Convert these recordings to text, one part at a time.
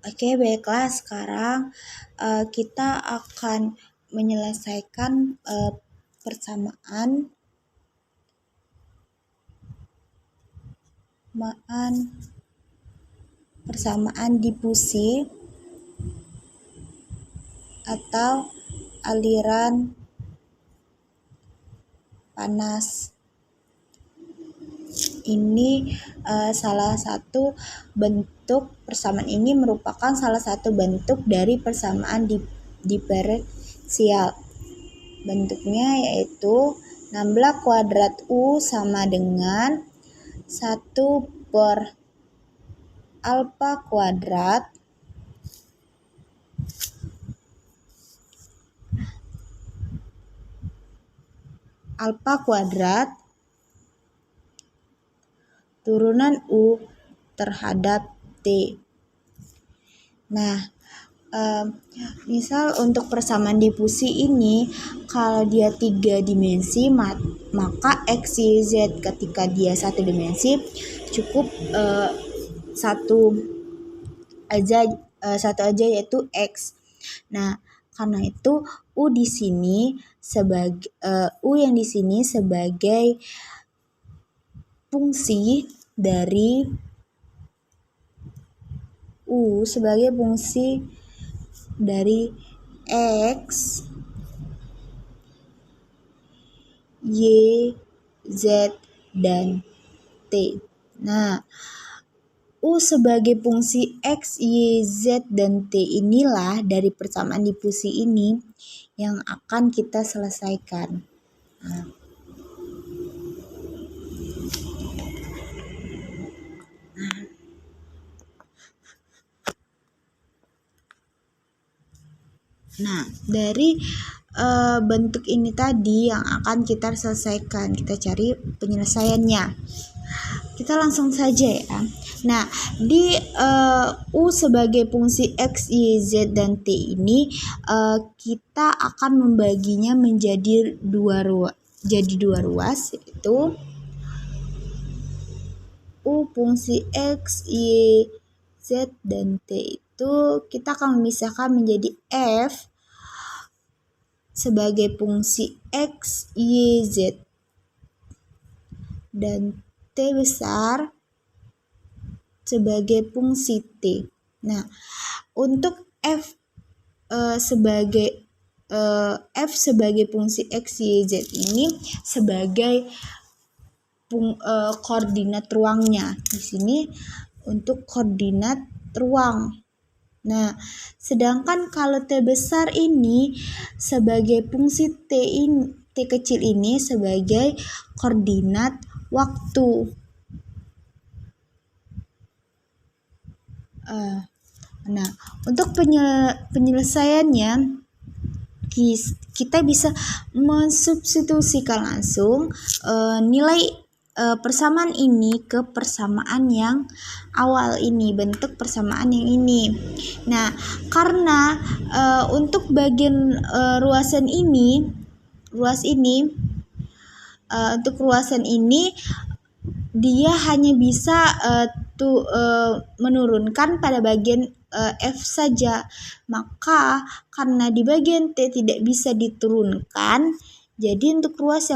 Oke, baiklah. Sekarang kita akan menyelesaikan persamaan difusi atau aliran panas. Ini salah satu bentuk persamaan ini merupakan salah satu bentuk dari persamaan diferensial. Bentuknya yaitu 16 kuadrat U sama dengan 1 per alfa kuadrat turunan U terhadap T. Nah, misal untuk persamaan difusi ini, kalau dia 3 dimensi, maka X, Y, Z ketika dia 1 dimensi cukup satu aja yaitu X. Nah, karena itu U di sini yang di sini sebagai fungsi dari X, Y, Z, dan T. Nah, U sebagai fungsi X, Y, Z, dan T inilah dari persamaan difusi ini yang akan kita selesaikan. Nah, dari bentuk ini tadi yang akan kita selesaikan, kita cari penyelesaiannya. Kita langsung saja ya. Nah, di U sebagai fungsi X, Y, Z, dan T ini kita akan membaginya menjadi dua ruas, yaitu U fungsi X, Y, Z, dan T itu kita akan memisahkan menjadi F sebagai fungsi X, Y, Z, dan T besar sebagai fungsi T. Nah, untuk F sebagai fungsi X, Y, Z ini sebagai koordinat ruangnya. Di sini untuk koordinat ruang. Nah, sedangkan kalau T besar ini sebagai fungsi T kecil ini sebagai koordinat waktu. Nah, untuk penyelesaiannya kita bisa mensubstitusikan langsung nilai persamaan ini ke persamaan yang awal ini, bentuk persamaan yang ini. Nah, karena untuk bagian untuk ruasan ini dia hanya bisa menurunkan pada bagian F saja. Maka karena di bagian T tidak bisa diturunkan, jadi untuk ruas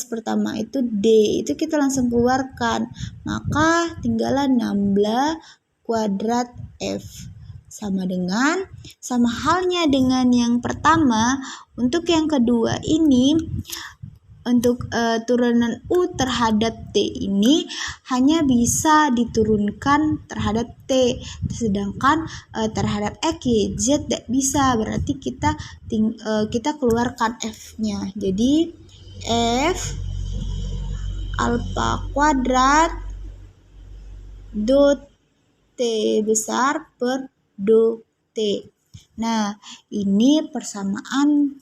pertama itu D, itu kita langsung keluarkan. Maka tinggallah 16 kuadrat F sama halnya dengan yang pertama. Untuk yang kedua ini, untuk turunan U terhadap T ini hanya bisa diturunkan terhadap T, sedangkan terhadap X, Y, Z tidak bisa. Berarti kita keluarkan F-nya. Jadi F alfa kuadrat do T besar per do T. Nah, ini persamaan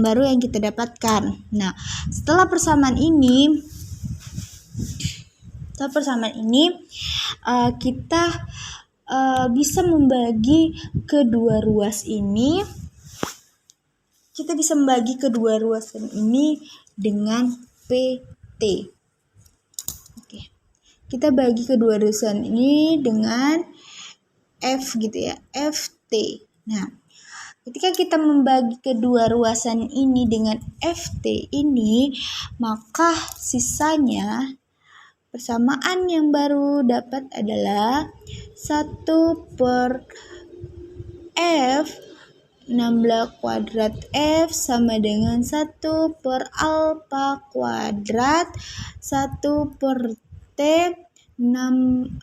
baru yang kita dapatkan. Nah, setelah persamaan ini kita bisa membagi kedua ruas ini. Kita bisa membagi kedua ruasan ini dengan PT. Oke. kita bagi kedua ruasan ini dengan F gitu ya, FT. Nah, ketika kita membagi kedua ruasan ini dengan FT ini, maka sisanya persamaan yang baru dapat adalah 1 per F 16 kuadrat F sama dengan 1 per alfa kuadrat 1 per T 6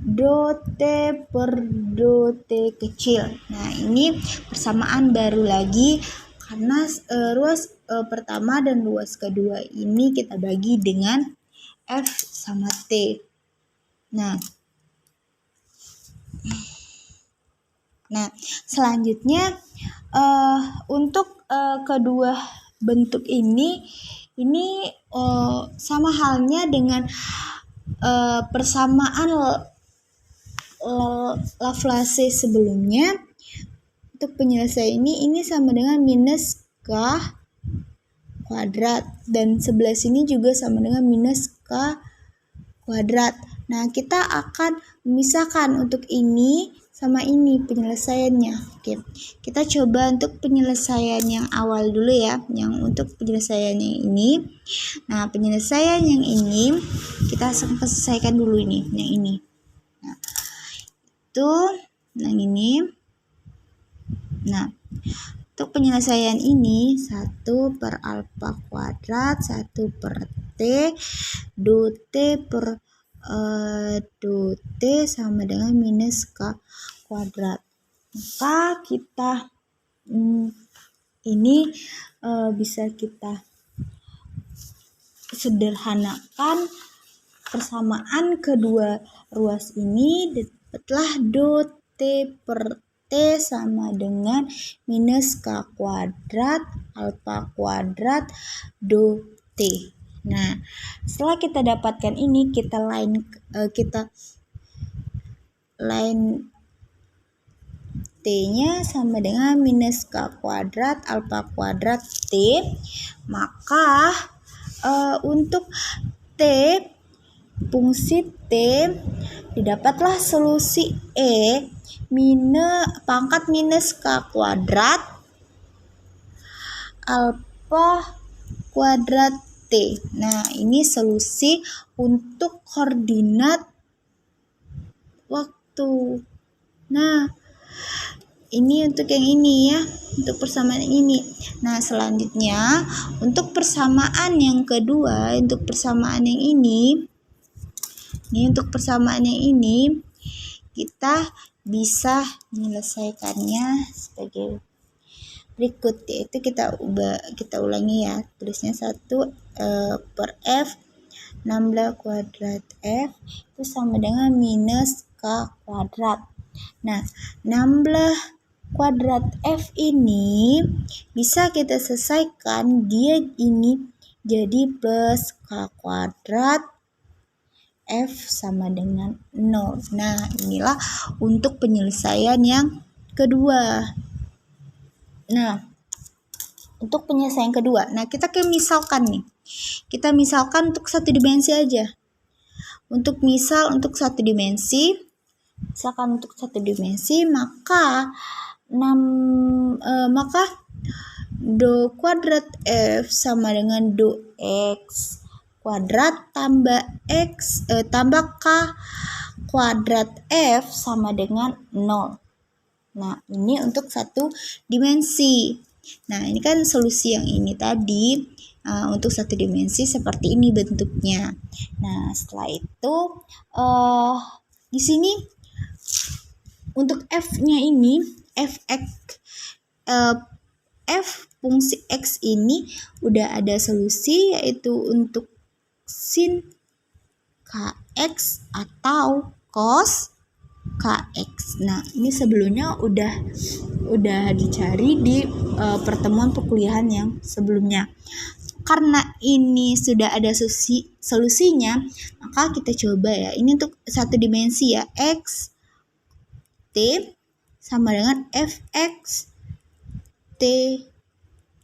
do T per do T kecil. Nah, ini persamaan baru lagi karena ruas pertama dan ruas kedua ini kita bagi dengan F sama T. Nah, selanjutnya untuk kedua bentuk ini sama halnya dengan persamaan Laplace sebelumnya. Untuk penyelesaian ini sama dengan minus K kuadrat dan sebelah sini juga sama dengan minus K kuadrat. Nah, kita akan memisahkan untuk ini sama ini penyelesaiannya. Oke, kita coba untuk penyelesaian yang awal dulu ya, yang untuk penyelesaian yang ini. Nah, penyelesaian yang ini kita selesaikan dulu ini, yang ini. Nah, itu yang ini. Nah, untuk penyelesaian ini 1 per alfa kuadrat 1 per T do T per do T sama dengan minus K kuadrat. Maka kita ini bisa kita sederhanakan persamaan kedua ruas ini, dapatlah do T per T sama dengan minus K kuadrat alfa kuadrat do T. Nah, setelah kita dapatkan ini, kita line T-nya sama dengan minus K kuadrat alfa kuadrat T. Maka untuk T, fungsi T, didapatlah solusi E pangkat minus K kuadrat alfa kuadrat T. Nah, ini solusi untuk koordinat waktu. Nah, ini untuk yang ini ya, untuk persamaan ini. Nah, selanjutnya untuk persamaan yang kedua, untuk persamaan yang ini untuk persamaan yang ini kita bisa menyelesaikannya sebagai berikut, yaitu kita ulangi ya, tulisnya 1 per F 16 kuadrat F itu sama dengan minus K kuadrat. Nah, 16 kuadrat F ini bisa kita selesaikan, dia ini jadi plus K kuadrat F sama dengan 0. Nah, inilah untuk penyelesaian yang kedua. Nah, untuk penyelesaian kedua, nah kita misalkan nih. Kita misalkan untuk satu dimensi aja. Untuk satu dimensi, misalkan untuk satu dimensi, maka do kuadrat F sama dengan do X kuadrat tambah K kuadrat F sama dengan 0. Nah, ini untuk satu dimensi. Nah, ini kan solusi yang ini tadi untuk satu dimensi seperti ini bentuknya. Nah, setelah itu di sini untuk F-nya ini F fungsi X ini udah ada solusi, yaitu untuk sin Kx atau cos Kx. Nah, ini sebelumnya udah dicari di pertemuan perkuliahan yang sebelumnya. Karena ini sudah ada solusinya, maka kita coba ya. Ini untuk satu dimensi ya, X T sama dengan Fx T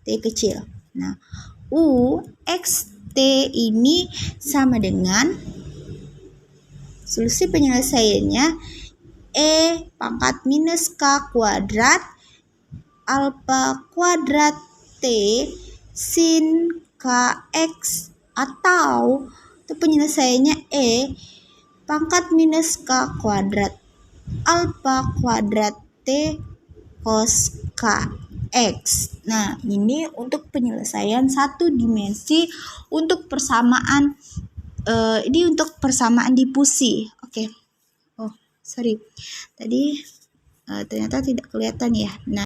kecil. Nah, U X T ini sama dengan solusi penyelesaiannya E pangkat minus K kuadrat alfa kuadrat T sin KX, atau untuk penyelesaiannya E pangkat minus K kuadrat alfa kuadrat T cos KX. Nah, ini untuk penyelesaian satu dimensi untuk persamaan ini untuk persamaan difusi. Oke. Oh, sorry. Tadi ternyata tidak kelihatan ya. Nah,